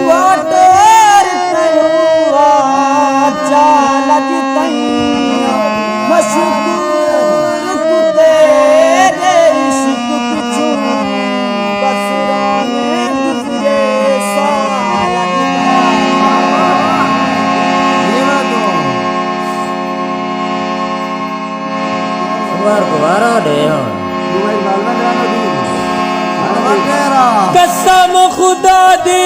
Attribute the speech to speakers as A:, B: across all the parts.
A: water कयो चाल ताईं मशहूर कुते दे इश्क पिछू बस रोने गुजरे साल कसम खुदा दी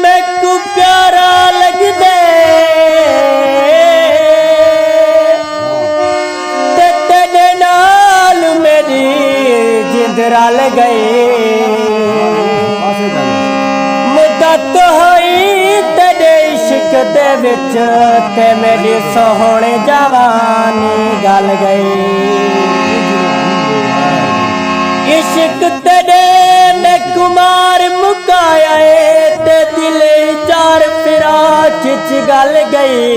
A: मैनू प्यारा लगदे ते तेरे नाल मेरी जिंद रल गई मुद्दत होई तेरे इश्क दे विच ते मेरी सोहणे जवानी गल गई इश्क तेरे में कुमार मुकाया ते दिले चार फिरा खिच गल गई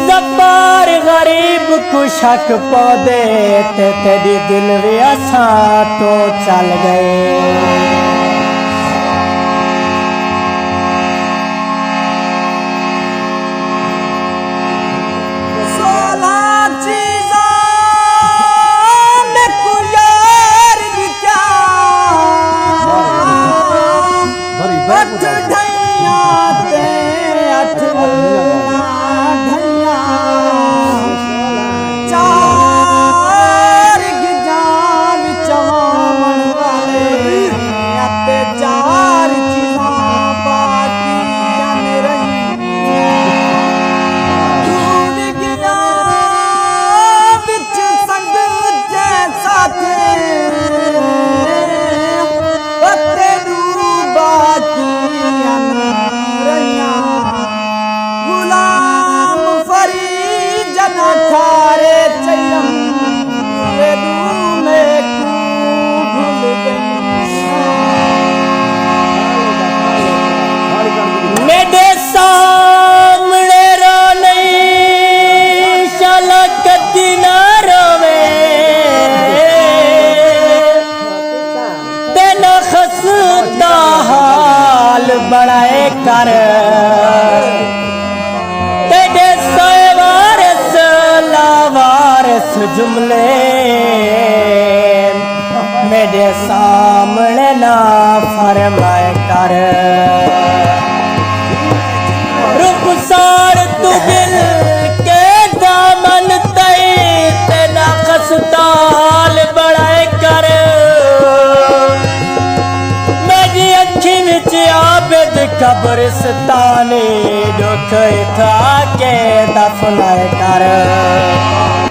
A: जब्बार गरीब को शक पौधे ते तेरी दिल भी असा तो चल गए बड़ाए कर तेरे सोए वारिस लावारिस जुमले मेरे सामने ना फरमाए कर रुखसार तू दिल के दामन तई तेना खस्ताल बड़ाए कर मेरी अखी विच आबिद कब्रिस्तानी दुख था के दफनाए कर